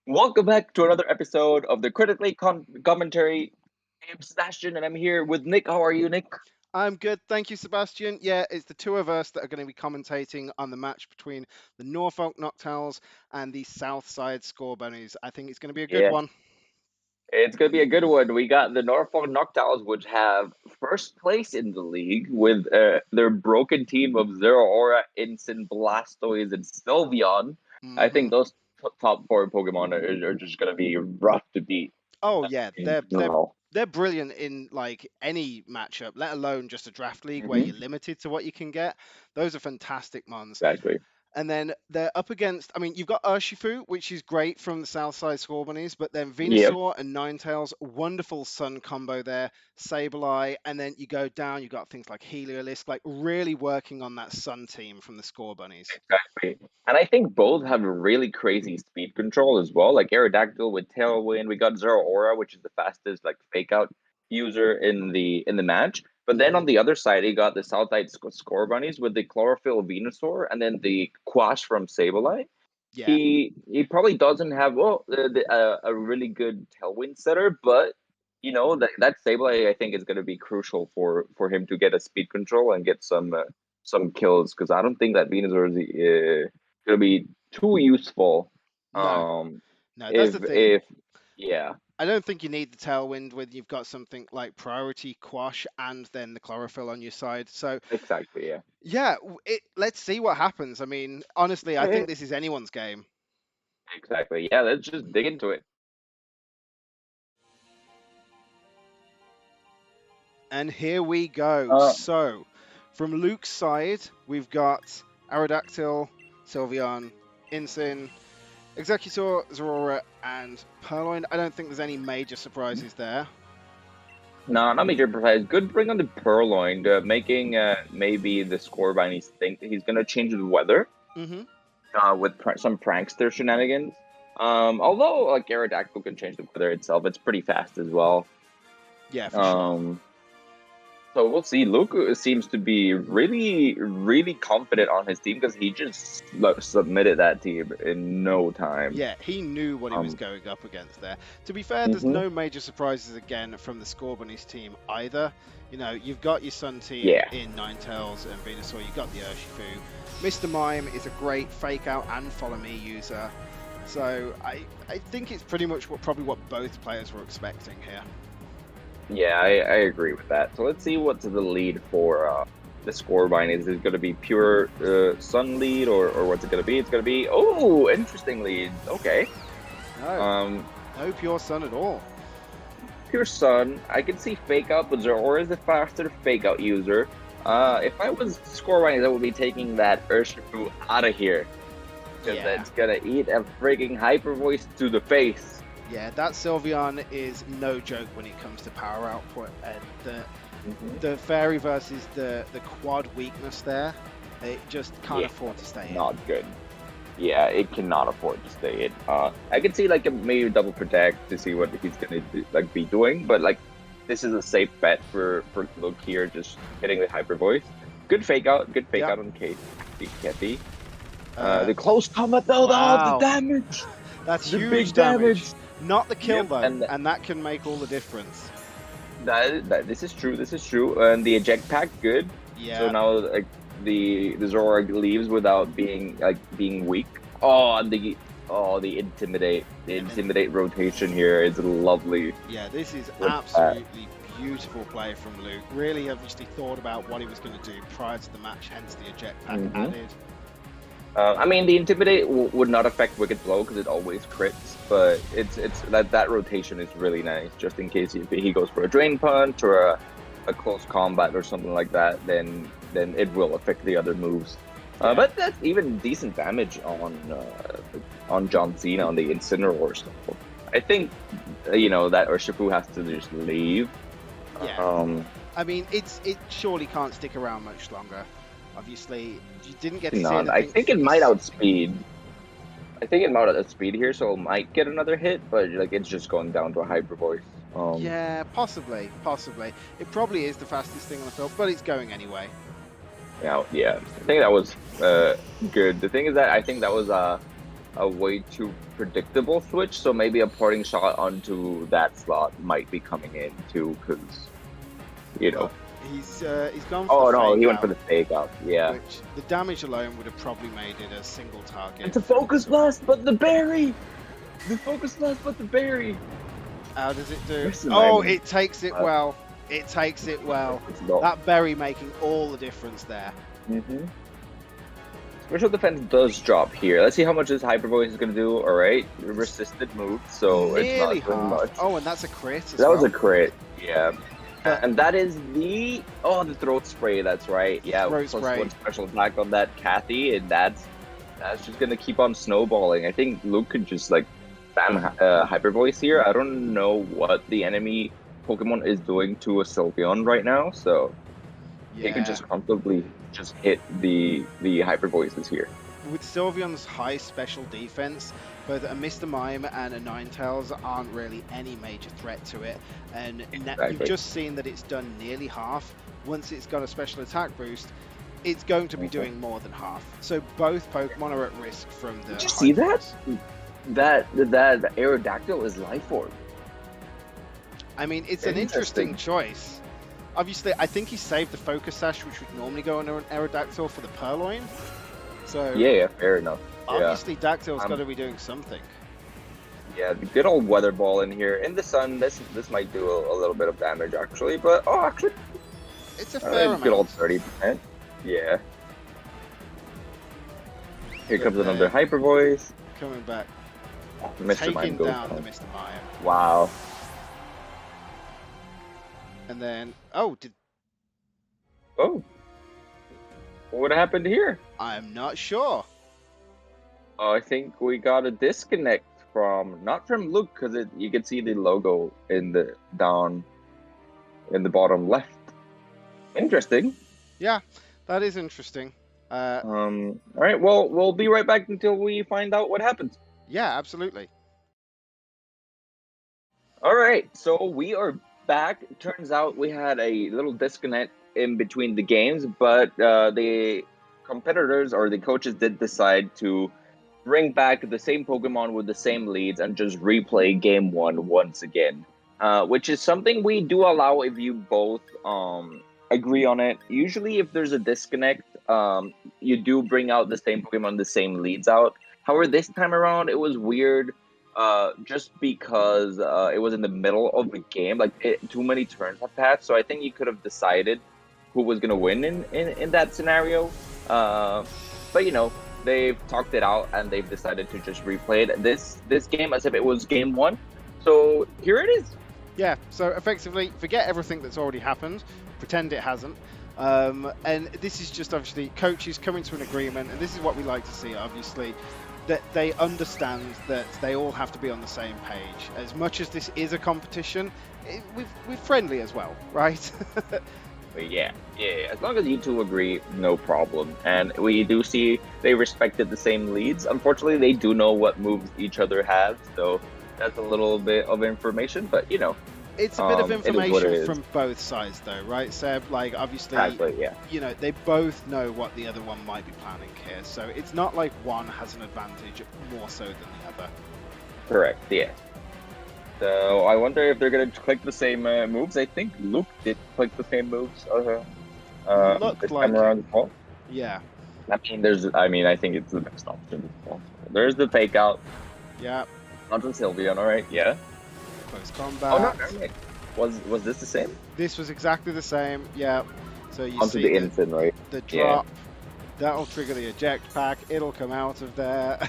Welcome back to another episode of the Critically Commentary. I'm Sebastian, and I'm here with Nick. How are you, Nick? I'm good, thank you, Sebastian. Yeah, it's the two of us that are going to be commentating on the match between the Norfolk Noctowls and the Southside Scorbunnys. I think it's going to be a good Yeah, one. it's gonna be a good one. We got the Norfolk Noctowls, which have first place in the league with their broken team of Zero Aura, Incin, Blastoise, and Sylveon. I think Hmm. those top four Pokemon are just gonna be rough to beat. Oh yeah, they're No. they're brilliant in like any matchup, let alone just a draft league where Hmm. you're limited to what you can get. Those are fantastic mons. Exactly. And then they're up against, I mean, you've got Urshifu, which is great from the Southside Scorbunnies, but then Yep. Venusaur and Ninetales, wonderful Sun combo there, Sableye, and then you go down, you've got things like Heliolisk, like really working on that Sun team from the Scorbunnies. Exactly. And I think both have a really crazy speed control as well. Like Aerodactyl with Tailwind, we got Zero Aura, which is the fastest like fake out user in the match. But then on Hmm. the other side, you got the Southside Scorbunnies with the Chlorophyll Venusaur and then the Quash from Sableye. Yeah, He probably doesn't have a really good Tailwind setter, but that Sableye I think is going to be crucial for him to get a speed control and get some kills because I don't think that Venusaur is going to be too useful. no, Um, no, that's the thing. if yeah, I don't think you need the Tailwind when you've got something like Priority Quash and then the Chlorophyll on your side. So, exactly, yeah, yeah, let's see what happens. I mean, honestly, I Eh, think this is anyone's game. exactly, yeah. Let's just dig into it. And here we go. Uh, So, from Luke's side, we've got Aerodactyl, Sylveon, Incin, Executor, Zorora, and Purloin. I don't think there's any major surprises there. No, not major surprise. Good bring on the Purloin, making maybe the Scorbunnies think that he's gonna change the weather Hmm. with some prankster shenanigans. Although like Aerodactyl can change the weather itself, it's pretty fast as well. Yeah, for sure. Um, so we'll see. Luke seems to be really, really confident on his team because he just submitted that team in no time. Yeah, he knew what he was Um, going up against there. To be fair, there's hmm no major surprises again from the Scorbunny's team either. You know, you've got your Sun team yeah, in Ninetales and Venusaur, you've got the Urshifu. Mr. Mime is a great fake out and follow me user. So I think it's pretty much probably what both players were expecting here. yeah, I agree with that. So let's see what's the lead for the Scorbine. Is it going to be pure Sun lead or what's it going to be? It's going to be interesting lead. Okay, No, um, no pure Sun at all. pure Sun. I can see fake out, but Zeraora is the faster fake out user. If I was Scorbine, I would be taking that Urshifu out of here because Yeah, that's gonna eat a freaking Hyper Voice to the face. yeah, that Sylveon is no joke when it comes to power output, and Mhm. the Fairy versus the quad weakness there, it just can't Yeah, afford to stay in. not good. Yeah, it cannot afford to stay in. I can see like a maybe double protect to see what he's gonna be doing, but like this is a safe bet for Luke here, just hitting the Hyper Voice. Good fake out Yep. on Kate Ketty. Uh, The close combat though, the wow, damage, that's the huge big damage. damage. Not the kill Yep, though, and and that can make all the difference. that this is true. This is true. And the eject pack, good. So Yeah, now like the Zora leaves without being weak. Oh, and the intimidate, rotation here is lovely. yeah, this is With that. absolutely beautiful play from Luke. Really obviously thought about what he was going to do prior to the match, hence the eject pack Hmm. added. I mean, the intimidate would not affect Wicked Blow because it always crits, but it's that rotation is really nice. Just in case he goes for a drain punch or a close combat or something like that, then it will affect the other moves. Yeah, But that's even decent damage on John Cena on the Incineroar stuff. I think that Urshifu has to just leave. yeah. Um, I mean, it surely can't stick around much longer. Obviously, you didn't get to see no, I anything think from it might this. outspeed. I think it might outspeed here, so it might get another hit, but like it's just going down to a Hyper Voice. Yeah, possibly, possibly. It probably is the fastest thing on the field, but it's going anyway. Yeah, I think that was good. The thing is that I think that was a way too predictable switch, so maybe a parting shot onto that slot might be coming in too, because, you know. He's gone for Oh the no, fake he went out, for the fake out, yeah. which the damage alone would have probably made it a single target. It's a focus blast, but the berry! The focus blast, but the berry! How does it do? Listen, Oh, man. it takes it well. It takes it well. That berry making all the difference there. Mm-hmm. Special defense does drop here. Let's see how much this hyper voice is gonna do. All right, resisted move, so Nearly it's not doing half. much. Oh, and that's a crit. That was a crit. Yeah. And that is the throat spray. That's right. Yeah, Throat spray. +1 special attack on that Kathy, and that's just gonna keep on snowballing. I think Luke could just like spam hyper voice here. I don't know what the enemy Pokemon is doing to a Sylveon right now, so he could just comfortably just hit the hyper voices here. With Sylveon's high special defense, both a Mr. Mime and a Ninetales aren't really any major threat to it, and you've just seen that it's done nearly half. Once it's got a special attack boost, it's going to be doing more than half. So both Pokemon are at risk from the. Did you see that? That Aerodactyl is Life Orb. I mean, it's an interesting choice. Obviously, I think he saved the Focus Sash, which would normally go on an Aerodactyl, for the Purloin. So yeah, fair enough. Obviously, Dactyl's got to be doing something. Yeah, the good old Weather Ball in here. In the sun, this might do a little bit of damage, actually. But, actually... It's a fair amount. Good old 30%. Yeah. Here comes another Hyper Voice. Coming back. Mr. Mime goes down the Mr. Mime. Wow. And then, what happened here? I'm not sure. I think we got a disconnect not from Luke, because you can see the logo in the bottom left. Interesting. Yeah, that is interesting. All right, well, we'll be right back until we find out what happens. Yeah, absolutely. All right, so we are back. Turns out we had a little disconnect in between the games, but the competitors or the coaches did decide to bring back the same Pokemon with the same leads and just replay game one once again, which is something we do allow if you both agree on it. Usually if there's a disconnect, you do bring out the same Pokemon, the same leads out. However, this time around it was weird. Just because it was in the middle of the game, too many turns have passed, so I think you could have decided who was gonna win in that scenario. But you know, they've talked it out and they've decided to just replay it, this game as if it was game one. So here it is. Yeah. So effectively, forget everything that's already happened, pretend it hasn't. And this is just obviously coaches coming to an agreement, and this is what we like to see. Obviously, that they understand that they all have to be on the same page. As much as this is a competition, we're friendly as well, right? Yeah, as long as you two agree, no problem. And we do see they respected the same leads. Unfortunately, they do know what moves each other have, so that's a little bit of information, but you know. It's a bit of information from both sides, though, right, Seb? Like, obviously, you know, they both know what the other one might be planning here. So it's not like one has an advantage more so than the other. Correct, yeah. So I wonder if they're going to click the same moves. I think Luke did click the same moves this time around as well. Yeah. I mean, I think it's the best option. There's the fake out. Yeah. Onto Sylveon, alright, yeah. Close combat. Oh, no. Was this the same? This was exactly the same, yeah. So you onto see the instant, right? The drop. That'll trigger the eject pack. It'll come out of there.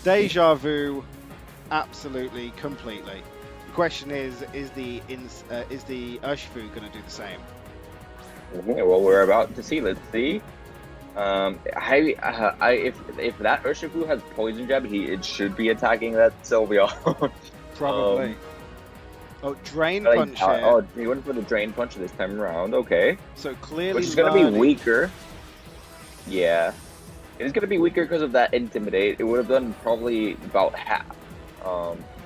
Deja vu, absolutely, completely. The question is the Urshifu going to do the same? Okay, well, we're about to see. Let's see. If that Urshifu has Poison Jab, it should be attacking that Sylveon. Probably. Drain Punch here. Oh, he went for the Drain Punch this time around. Okay. So clearly, which is going to be weaker. Yeah, it's going to be weaker because of that Intimidate. It would have done probably about half.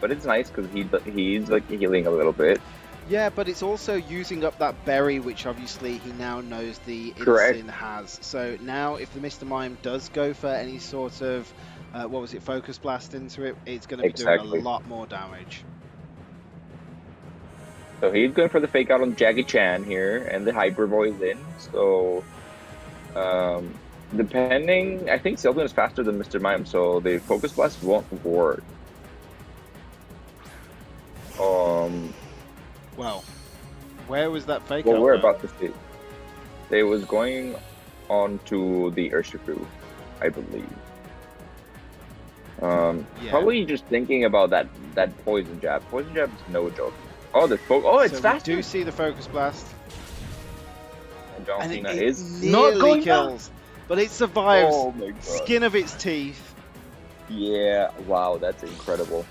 But it's nice because he's like healing a little bit. Yeah, but it's also using up that berry, which obviously he now knows the Correct. Ensign has. So now, if the Mr. Mime does go for any sort of, what was it, Focus Blast into it, it's going to be doing a Exactly. lot more damage. So he's going for the fake out on Jackie Chan here, and the Hyper Boy's in. So, depending, I think Sylveon is faster than Mr. Mime, so the Focus Blast won't work. Well, where was that fake Well, out? we're Though? about to see. They was going on to the Urshifu, I believe. Yeah. Probably just thinking about that poison jab. Poison jab is no joke. Oh, the it's so faster. We do see the Focus Blast. And John Cena it is nearly not going kills, but it survives. Oh my god. Skin of its teeth. Yeah, wow, that's incredible.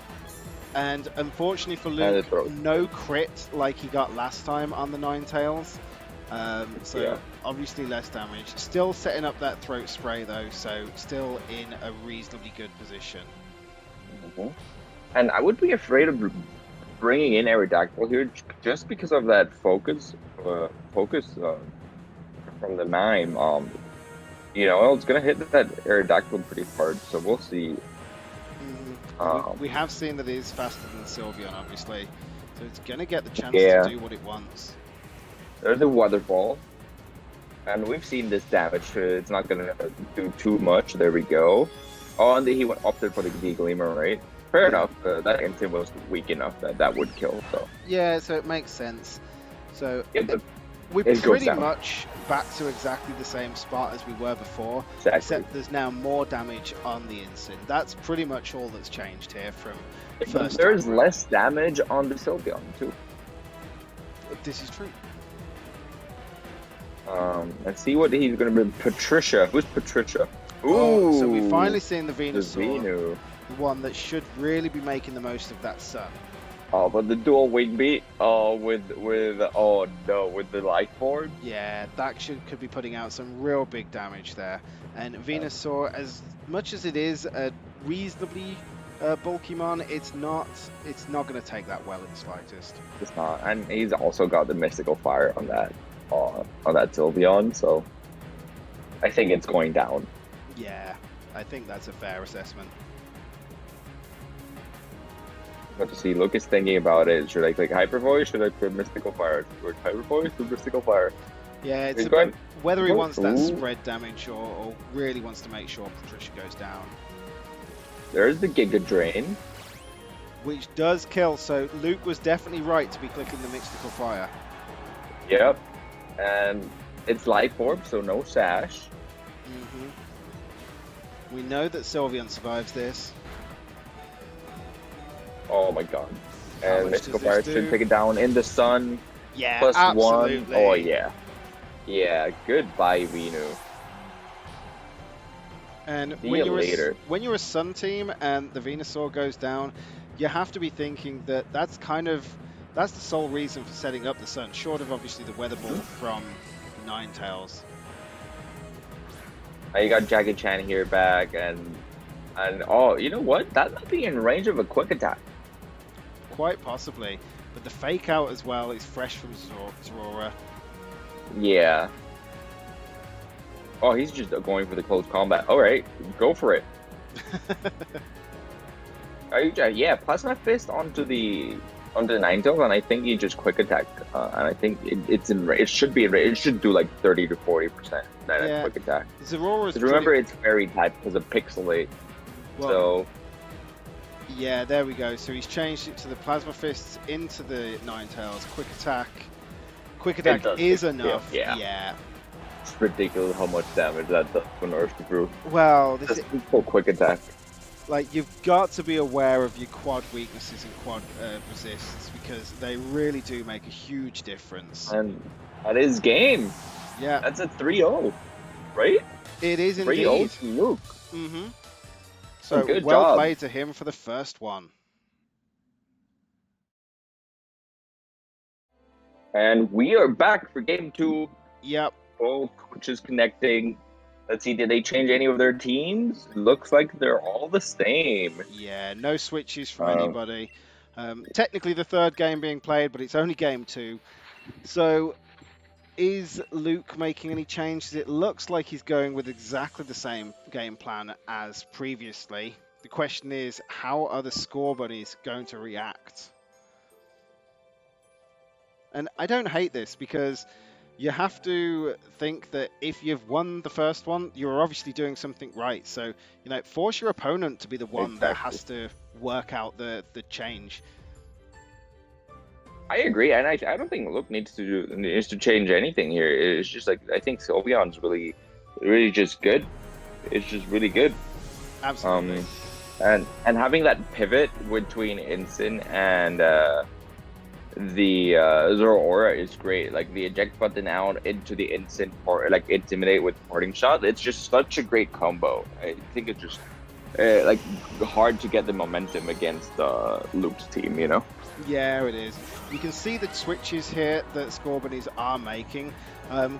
And unfortunately for Luke, no crit like he got last time on the Ninetales. So yeah. Obviously less damage. Still setting up that throat spray though, so still in a reasonably good position. And I would be afraid of bringing in Aerodactyl here just because of that focus from the Mime. You know, it's gonna hit that Aerodactyl pretty hard, so we'll see. We have seen that it is faster than Sylveon, obviously, so it's gonna get the chance to do what it wants. There's a Weather Ball, and we've seen this damage. It's not gonna do too much. There we go. Oh, and he opted for the D-Gleamer, right? Fair enough. That Instant was weak enough that would kill. So yeah, so it makes sense. So yeah, we're pretty much back to exactly the same spot as we were before, except there's now more damage on the Instant. That's pretty much all that's changed here from first. There's less damage on the Sylveon too. This is true. Let's see what he's going to be. Patricia. Who's Patricia? Ooh. Oh, so we've finally seen the Venusaur. The one that should really be making the most of that sun. Oh, but the dual wing beat. Oh, with the life orb. Yeah, that could be putting out some real big damage there. And Venusaur, as much as it is a reasonably bulky mon, it's not going to take that well in the slightest. It's not, and he's also got the Mystical Fire on that Sylveon, so I think it's going down. Yeah, I think that's a fair assessment. But to see, Luke is thinking about it. Should I click Hyper Voice? Should I click Mystical Fire? Or Hyper Voice or Mystical Fire? Yeah, it's about whether he wants that spread damage or really wants to make sure Patricia goes down. There's the Giga Drain, which does kill. So Luke was definitely right to be clicking the Mystical Fire. Yep, and it's Life Orb, so no Sash. We know that Sylveon survives this. Oh my god. And Mystical Fire should take it down in the sun. Yeah, plus absolutely. 1. Oh yeah. Yeah, goodbye Venu. And when you're a Sun team and the Venusaur goes down, you have to be thinking that that's the sole reason for setting up the Sun, short of obviously the Weather Ball from Ninetales. Now you got Jackie Chan here back, and oh, you know what? That might be in range of a quick attack. Quite possibly, but the fake out as well is fresh from Zorora. Yeah. Oh, he's just going for the close combat. All right, go for it. Yeah, Plasma Fist onto the Ninetales, and I think you just quick attack, and I think it should do like 30 to 40% quick attack. Zorora's remember it's fairy type because of Pixelate. Well, so yeah, there we go. So he's changed it to the Plasma Fists into the Ninetales. Quick attack is enough. Yeah. It's ridiculous how much damage that does when Urshifu through. Well, this is for quick attack. Like, you've got to be aware of your quad weaknesses and quad resists, because they really do make a huge difference. And that is game. Yeah. That's a 3-0, right? It is indeed. 3-0 to Luke. Mm-hmm. So, well played to him for the first one. And we are back for game 2. Yep. Both coaches connecting. Let's see, did they change any of their teams? Looks like they're all the same. Yeah, no switches from anybody. Technically the third game being played, but it's only game 2. So is Luke making any changes? It looks like he's going with exactly the same game plan as previously. The question is, how are the Scorbunnies going to react? And I don't hate this because you have to think that if you've won the first one, you're obviously doing something right. So, force your opponent to be the one that Exactly. has to work out the change. I agree, and I don't think Luke needs to change anything here. It's just like I think Sylveon's really just good. It's just really good. Absolutely. And having that pivot between Ensign and the Zoro is great. Like the eject button out into the Ensign or like intimidate with parting shot. It's just such a great combo. I think it's just like hard to get the momentum against Luke's team. Yeah, it is. You can see the switches here that Scorbunnies are making,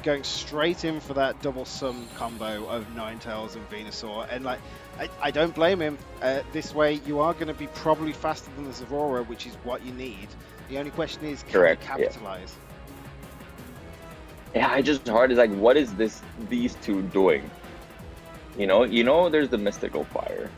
going straight in for that double sum combo of Ninetales and Venusaur, and I don't blame him. This way, you are going to be probably faster than the Zeraora, which is what you need. The only question is, can you capitalize? Yeah, it's just hard. It's like, what is these two doing? There's the mystical fire.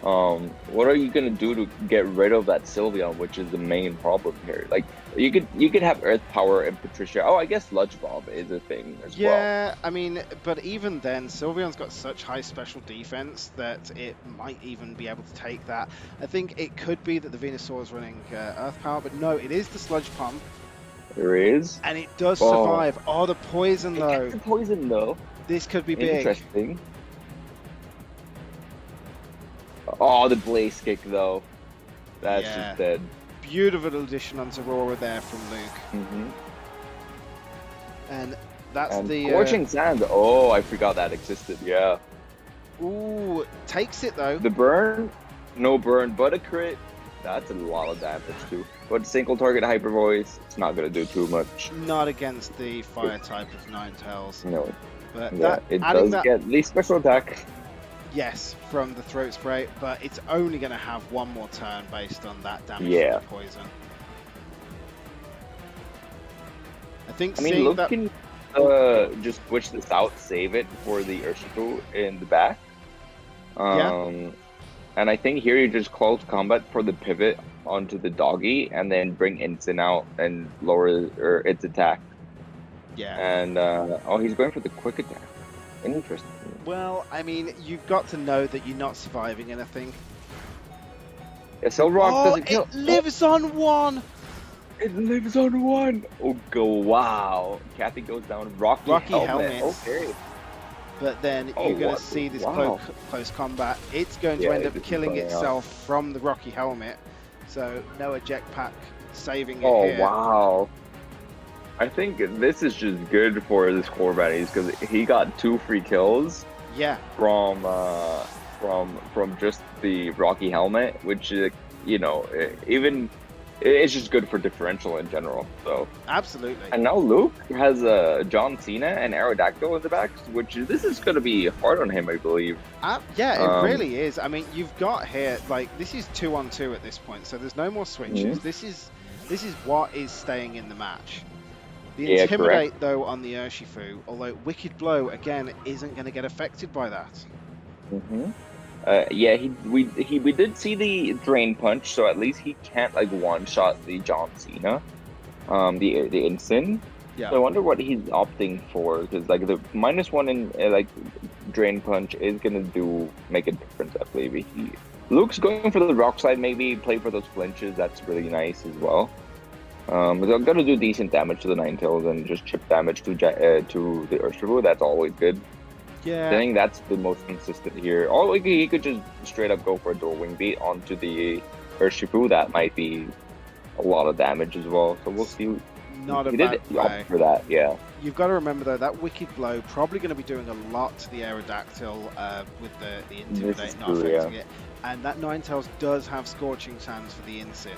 What are you gonna do to get rid of that Sylveon, which is the main problem here? Like, you could have Earth Power and Patricia. Oh, I guess Sludge Bomb is a thing as well. Yeah, I mean, but even then, Sylveon's got such high special defense that it might even be able to take that. I think it could be that the Venusaur is running Earth Power, but no, it is the Sludge Pump. There is. And it does survive. Oh, the poison though. It's the poison though. This could be big. Interesting. Oh, the Blaze Kick though. That's just dead. Beautiful addition on Zeraora there from Luke. And that's the Scorching Sand. Oh, I forgot that existed. Yeah. Ooh, takes it though. The burn, no burn, but a crit. That's a lot of damage too. But single target Hyper Voice, it's not gonna do too much. Not against the fire type of Ninetales. No. But yeah, it does get the special attack. Yes, from the throat spray, but it's only going to have one more turn based on that damage from the poison. I mean, Luke can just switch this out, save it for the Urshifu in the back. And I think here you just close combat for the pivot onto the doggy, and then bring Ensign out and lower its attack. Yeah. And he's going for the quick attack. Interesting. Well, I mean, you've got to know that you're not surviving anything. Yeah, Silrock doesn't kill. It lives on 1! It lives on 1! Oh, wow. Kathy goes down. Rocky Helmet. Okay. But then you're going to see this close combat. It's going to end up killing itself from the Rocky Helmet. So, no eject pack saving it here. Oh, wow. I think this is just good for the Scorbunnys because he got 2 free kills. Yeah. From just the Rocky Helmet, which even it's just good for differential in general. So absolutely. And now Luke has John Cena and Aerodactyl in the back, which this is going to be hard on him, I believe. Yeah, it really is. I mean, you've got here this is 2-on-2 at this point, so there's no more switches. This is what is staying in the match. The Intimidate, though, on the Urshifu, although Wicked Blow, again, isn't going to get affected by that. We did see the Drain Punch, so at least he can't, one-shot the John Cena, the Ensign. Yeah. So I wonder what he's opting for, because, the -1 in, Drain Punch is going to make a difference, I believe. Luke's going for the Rock Slide, maybe, play for those flinches. That's really nice as well. But I'm gonna do decent damage to the Ninetales and just chip damage to the Urshifu. That's always good. Yeah. I think that's the most consistent here. Or he could just straight up go for a dual wing beat onto the Urshifu. That might be a lot of damage as well. So we'll see. Not a bad play for that. Yeah. You've got to remember though that Wicked Blow probably going to be doing a lot to the Aerodactyl with the Intimidate not affecting it, and that Ninetales does have Scorching Sands for the Ensign.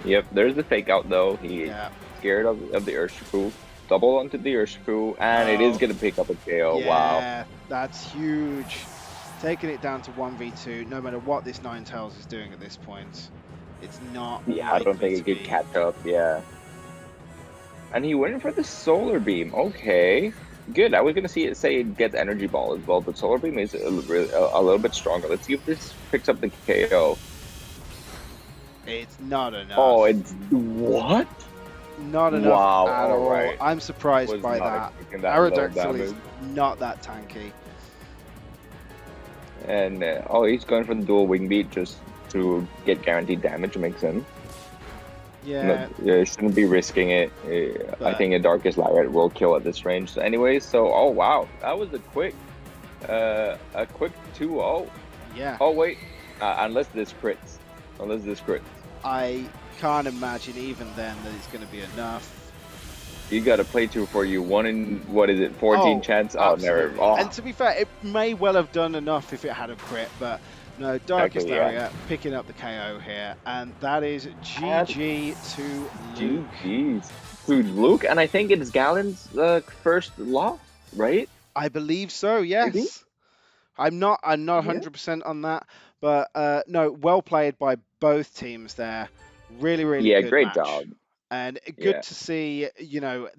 Yep, there's the fake out though. He's scared of the Urshifu. Double onto the Urshifu, and it is going to pick up a KO. Yeah, wow. That's huge. Taking it down to 1v2, no matter what this Ninetales is doing at this point. It's not Yeah, I don't likely think to it could be. catch up. Yeah. And he went for the solar beam. Okay, good. I was gonna say it gets energy ball as well, but solar beam is a little bit stronger. Let's see if this picks up the KO. It's not Oh, enough. it's what? Not enough Wow. at All all. right. I'm surprised Was by not that. expecting that little Aerodactyl is damage. not that tanky. And oh, he's going for the dual wing beat just to get guaranteed damage. Makes sense. No, Yeah, shouldn't be risking it. I but think a Darkest Lariat will kill at this range. So anyways, so oh wow, that was a quick 2-0. yeah, Oh wait, unless this crits, unless this crits, I can't imagine even then that it's going to be enough. you got to play two for you. One in what is it, 14 Oh, chance? Oh, never. absolutely. And Oh, to be fair, it may well have done enough if it had a crit, but no, Darkest exactly. Yeah. Lariat picking up the KO here, and that is And GG to Luke. GG's to Luke, and I think it's Galen's first loss, right? I believe so. Maybe. Yes. I'm not Yeah. 100% on that, but no, well played by both teams there. Really, really Yeah. good Great match. job. And good Yeah. to see,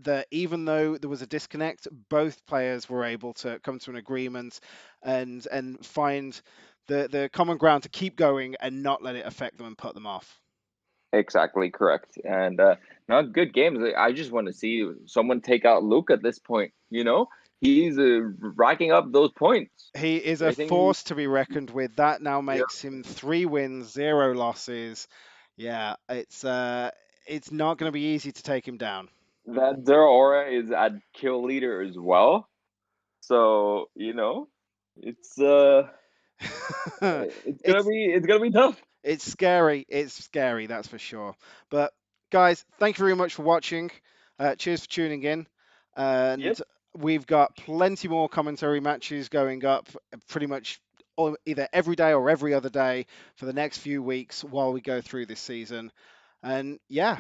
that even though there was a disconnect, both players were able to come to an agreement and find the common ground to keep going and not let it affect them and put them off. Exactly correct. And not good games. I just want to see someone take out Luke at this point. He's racking up those points. He is a I think. force to be reckoned with. That now Yeah. makes him 3 wins, 0 losses. Yeah, it's not going to be easy to take him down. That Zero Aura is at kill leader as well. So it's it's it's gonna be tough. it's scary. It's scary, that's for sure. But guys, thank you very much for watching. Cheers for tuning in. Yep. And we've got plenty more commentary matches going up pretty much either every day or every other day for the next few weeks while we go through this season. And yeah,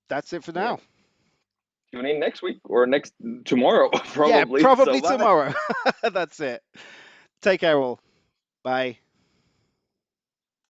that's it for Yeah. now. Tune in next week or next tomorrow Yeah, probably. So probably bye. tomorrow. That's it. Take care, all. Bye.